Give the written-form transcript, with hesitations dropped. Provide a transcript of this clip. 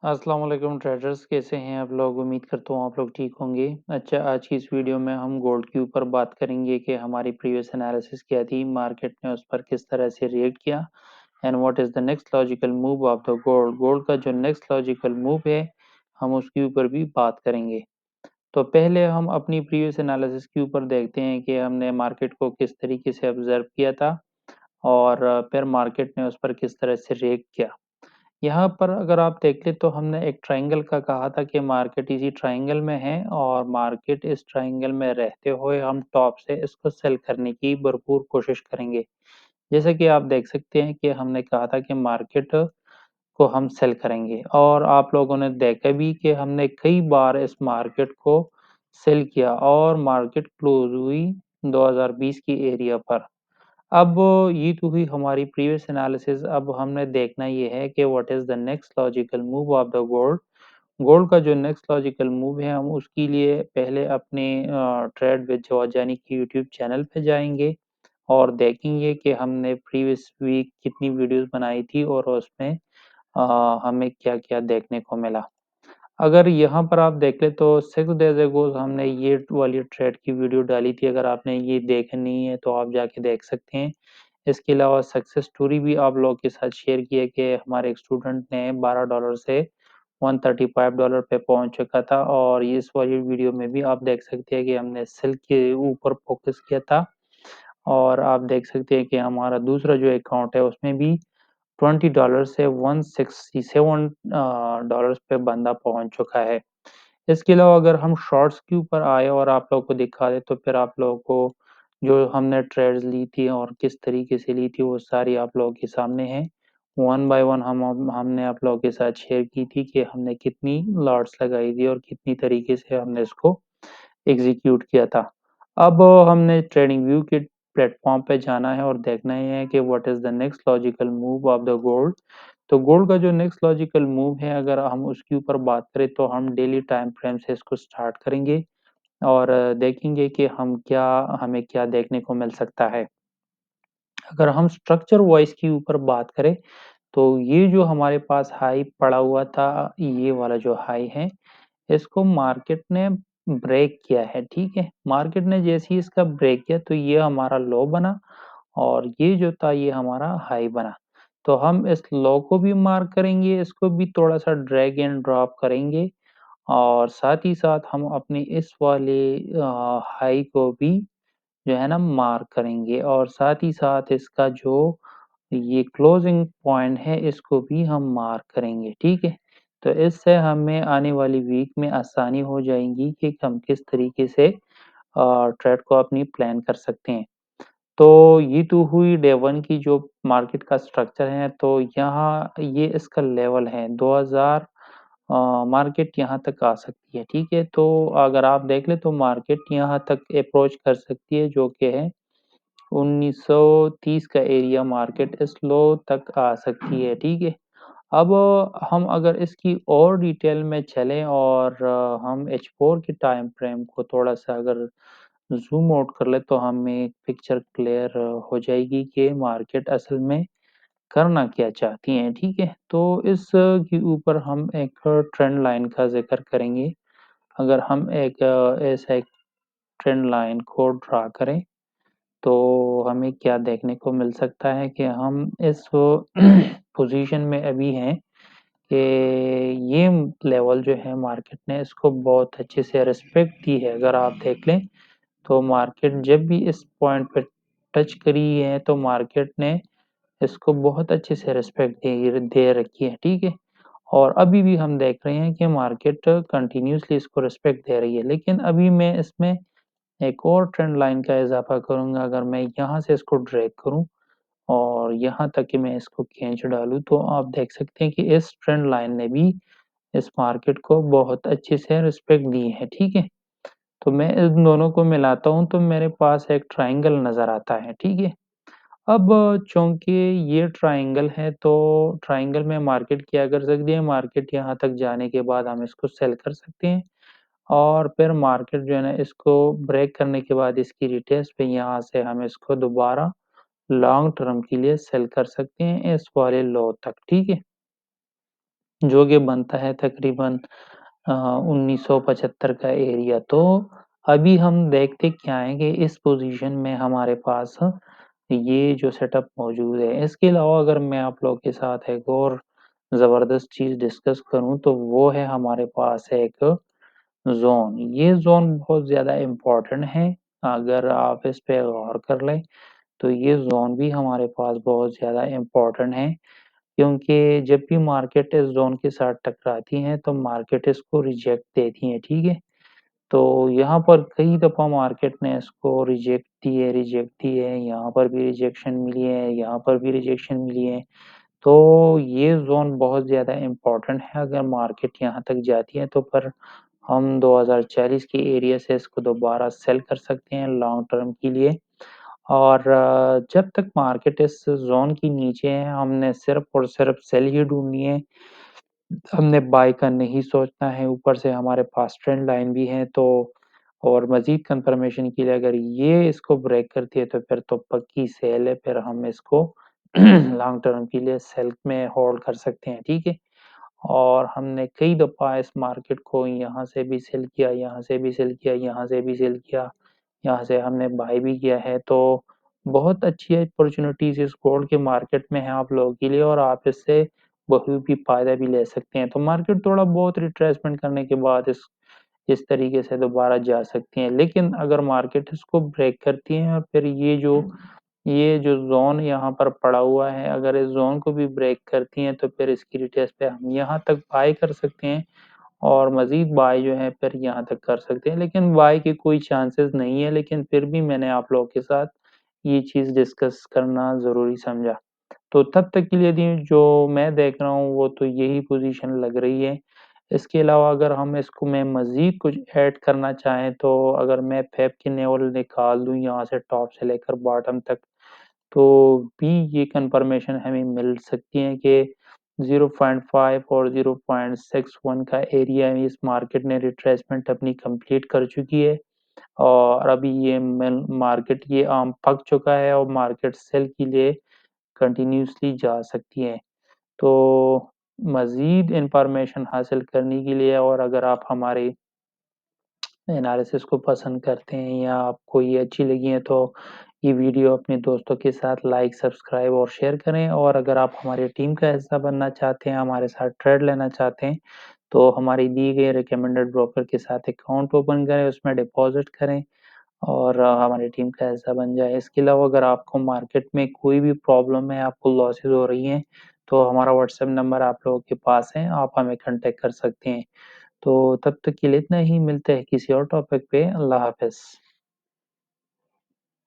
अस्सलाम वालेकुम ट्रेडर्स, कैसे हैं आप लोग? उम्मीद करता हूँ आप लोग ठीक होंगे। अच्छा, आज की इस वीडियो में हम गोल्ड के ऊपर बात करेंगे कि हमारी प्रीवियस एनालिसिस क्या थी, मार्केट ने उस पर किस तरह से रिएक्ट किया and what is the next logical move of the gold. Gold का जो नेक्स्ट लॉजिकल मूव है, हम उसके ऊपर भी बात करेंगे। तो पहले हम अपनी प्रीवियस एनालिसिस के ऊपर देखते हैं कि हमने मार्केट को किस तरीके से ऑब्जर्व किया था और फिर मार्केट ने उस पर किस तरह से रिएक्ट किया। यहाँ पर अगर आप देख लें तो हमने एक ट्रायंगल का कहा था कि मार्केट इसी ट्रायंगल में है और मार्केट इस ट्रायंगल में रहते हुए हम टॉप से इसको सेल करने की भरपूर कोशिश करेंगे। जैसे कि आप देख सकते हैं कि हमने कहा था कि मार्केट को हम सेल करेंगे और आप लोगों ने देखा भी कि हमने कई बार इस मार्केट को सेल किया और मार्केट क्लोज हुई 2020 की एरिया पर। अब ये तो हुई हमारी प्रीवियस एनालिसिस। अब हमने देखना ये है कि what is the next logical move of the gold. Gold का जो नेक्स्ट लॉजिकल मूव है, हम उसके लिए पहले अपने ट्रेड विद जवाद जानी की यूट्यूब चैनल पे जाएँगे और देखेंगे कि हमने प्रीवियस वीक कितनी वीडियोज़ बनाई थी और उसमें हमें क्या-क्या देखने को मिला। अगर यहाँ पर आप देख लें तो 6 डेज़ अगो हमने ये वाली ट्रेड की वीडियो डाली थी। अगर आपने ये देखनी है तो आप जाके देख सकते हैं। इसके अलावा सक्सेस स्टोरी भी आप लोगों के साथ शेयर की है कि हमारे एक स्टूडेंट ने $12 से $135 पे पहुँच चुका था और इस वाली वीडियो में भी आप देख सकते हैं कि हमने सेल के ऊपर फ़ोकस किया था और आप देख सकते हैं कि हमारा दूसरा जो अकाउंट है उसमें भी $20 से 167 डॉलर्स पे बंदा पहुँच चुका है। इसके अलावा अगर हम शॉर्ट्स के ऊपर आए और आप लोगों को दिखा दें तो फिर आप लोगों को जो हमने ट्रेड्स ली थी और किस तरीके से ली थी वो सारी आप लोगों के सामने है। वन बाय वन हमने आप लोगों के साथ शेयर की थी कि हमने कितनी लॉट्स लगाई थी और कितनी तरीके से हमने इसको एग्ज़ीक्यूट किया था। अब हमने ट्रेडिंग व्यू के प्लेटफ़ॉर्म पे जाना है और देखना ये है कि what is the next logical move of the gold. तो गोल्ड का जो नेक्स्ट लॉजिकल मूव है, अगर हम उसके ऊपर बात करें तो हम डेली टाइम फ्रेम से इसको स्टार्ट करेंगे और देखेंगे कि हमें क्या देखने को मिल सकता है। अगर हम स्ट्रक्चर वाइज़ के ऊपर बात करें, तो ये जो हमारे पास हाई पड़ा हुआ था, ये वाला जो हाई है, इसको मार्केट ने ब्रेक किया है, ठीक है? मार्केट ने जैसे ही इसका ब्रेक किया तो ये हमारा लो बना और ये जो था ये हमारा हाई बना। तो हम इस लो को भी मार्क करेंगे, इसको भी थोड़ा-सा ड्रैग एंड ड्रॉप करेंगे और साथ ही साथ हम अपनी इस वाले हाई को भी जो है ना मार्क करेंगे और साथ ही साथ इसका जो ये क्लोजिंग पॉइंट है इसको भी हम मार्क करेंगे, ठीक है? तो इससे हमें आने वाली वीक में आसानी हो जाएगी कि हम किस तरीके से ट्रेड को अपनी प्लान कर सकते हैं। तो ये तो हुई डे 1 की जो मार्केट का स्ट्रक्चर है, तो यहाँ ये इसका लेवल है 2000 मार्केट यहाँ तक आ सकती है, ठीक है? तो अगर आप देख लें तो मार्केट यहाँ तक अप्रोच कर सकती है जो कि है 1930 का एरिया मार्केट इस लो तक आ सकती है, ठीक है? अब हम अगर इसकी और डिटेल में चलें और हम H4 के टाइम फ्रेम को थोड़ा-सा अगर ज़ूम आउट कर लें तो हमें पिक्चर क्लियर हो जाएगी कि मार्केट असल में करना क्या चाहती है, ठीक है? तो इस के ऊपर हम एक ट्रेंड लाइन का ज़िक्र करेंगे। अगर हम एक ऐसा एक ट्रेंड लाइन को ड्रा करें तो हमें क्या देखने को मिल सकता है कि हम इस पोज़ीशन में अभी हैं कि ये लेवल जो है मार्केट ने इसको बहुत अच्छे से रिस्पेक्ट दी है। अगर आप देख लें तो मार्केट जब भी इस पॉइंट पे टच करी है तो मार्केट ने इसको बहुत अच्छे से रिस्पेक्ट दे दे रखी है, ठीक है? और अभी भी हम देख रहे हैं कि मार्केट कंटीन्यूअसली इसको रिस्पेक्ट दे रही है। लेकिन अभी मैं इसमें एक और ट्रेंड लाइन का इज़ाफ़ा करूँगा। अगर मैं यहाँ से इसको ड्रैग करूँ और यहाँ तक कि मैं इसको खींच डालूँ, तो आप देख सकते हैं कि इस ट्रेंड लाइन ने भी इस मार्केट को बहुत अच्छे से रिस्पेक्ट दी है, ठीक है? तो मैं इन दोनों को मिलाता हूँ, तो मेरे पास एक ट्रायंगल नज़र आता है, ठीक है? अब चूँकि ये ट्रायंगल है, तो ट्रायंगल में मार्केट क्या कर सकती है, मार्केट यहाँ तक जाने के बाद हम इसको सेल कर सकते हैं और फिर मार्केट जो है ना इसको ब्रेक करने के बाद इसकी रिटेस्ट पे यहाँ से हम इसको दोबारा लॉन्ग टर्म के लिए सेल कर सकते हैं इस वाले लो तक, ठीक है? जो कि बनता है तकरीबन 1975 का एरिया। तो अभी हम देखते क्या है कि इस पोज़ीशन में हमारे पास ये जो सेटअप मौजूद है। इसके अलावा अगर मैं आप लोगों के साथ एक और ज़बरदस्त चीज़ डिस्कस करूँ तो वो है हमारे पास एक ज़ोन। ये ज़ोन बहुत ज़्यादा इम्पोर्टेंट है, अगर आप इस पे गौर कर लें, तो ये ज़ोन भी हमारे पास बहुत ज़्यादा इम्पोर्टेंट है, क्योंकि जब भी मार्केट इस ज़ोन के साथ टकराती है, तो मार्केट इसको रिजेक्ट देती है, ठीक है? तो यहाँ पर कई दफ़ा मार्केट ने इसको रिजेक्ट दी है, यहाँ पर भी रिजेक्शन मिली है, यहाँ पर भी रिजेक्शन मिली है। तो ये ज़ोन बहुत ज़्यादा इम्पोर्टेंट है, अगर मार्केट यहाँ तक जाती है तो पर हम 2040 के एरिया से इसको दोबारा सेल कर सकते हैं लॉन्ग टर्म के लिए। और जब तक मार्केट इस ज़ोन के नीचे है, हमने सिर्फ़ और सिर्फ़ सेल ही ढूँढनी है। हमने बाय का नहीं सोचना है, ऊपर से हमारे पास ट्रेंड लाइन भी है, तो और मज़ीद कन्फर्मेशन के लिए अगर ये इसको ब्रेक करती है तो फिर तो पक्की सेल है, फिर हम इसको लॉन्ग टर्म के लिए सेल में होल्ड कर सकते हैं, ठीक है? और हमने कई दफ़ा इस मार्केट को यहाँ से भी सेल किया, यहाँ से भी सेल किया, यहाँ से भी सेल किया, यहाँ से हमने बाय भी किया है, तो बहुत अच्छी अपॉर्च्युनिटीज़ इस गोल्ड के मार्केट में है आप लोगों के लिए और आप इससे बखूबी फ़ायदा भी ले सकते हैं। तो मार्केट थोड़ा बहुत रिट्रेसमेंट करने के बाद इस तरीके से दोबारा जा सकती है। लेकिन अगर मार्केट इसको ब्रेक करती है और फिर ये जो ज़ोन यहाँ पर पड़ा हुआ है, अगर इस ज़ोन को भी ब्रेक करती हैं, तो फिर इसकी रिटेस्ट पे हम यहाँ तक बाय कर सकते हैं और मज़ीद बाय जो है फिर यहाँ तक कर सकते हैं। लेकिन बाय के कोई चांसेस नहीं है, लेकिन फिर भी मैंने आप लोगों के साथ ये चीज़ डिस्कस करना ज़रूरी समझा। तो तब तक के लिए दी जो मैं देख रहा हूँ, वो तो यही पोज़ीशन लग रही है। इसके अलावा अगर हम इसको में मज़ीद कुछ ऐड करना चाहें, तो अगर मैं फ़ेब के लेवल निकाल दूँ यहाँ से टॉप से लेकर बॉटम तक, तो भी ये कन्फर्मेशन हमें मिल सकती है कि 0.5 और 0.61 का एरिया इस मार्केट ने रिट्रेसमेंट अपनी कंप्लीट कर चुकी है और अभी ये मार्केट ये आम पक चुका है और मार्केट सेल के लिए कंटिन्यूअसली जा सकती है। तो मज़ीद इन्फॉर्मेशन हासिल करने के लिए और अगर आप हमारे एनालिसिस को पसंद करते हैं या आपको ये अच्छी लगी है, तो ये वीडियो अपने दोस्तों के साथ लाइक, सब्सक्राइब और शेयर करें और अगर आप हमारी टीम का हिस्सा बनना चाहते हैं, हमारे साथ ट्रेड लेना चाहते हैं, तो हमारी दी गई रिकमेंडेड ब्रोकर के साथ अकाउंट ओपन करें, उसमें डिपॉज़िट करें और हमारी टीम का हिस्सा बन जाएँ। इसके अलावा अगर आपको मार्केट में कोई भी प्रॉब्लम है, आपको लॉसेस हो रही हैं, तो हमारा व्हाट्सएप नंबर आप लोगों के पास है, आप हमें कॉन्टैक्ट कर सकते हैं। तो तब तक के लिए इतना ही, मिलते हैं किसी और टॉपिक पे। अल्लाह हाफ़िज़।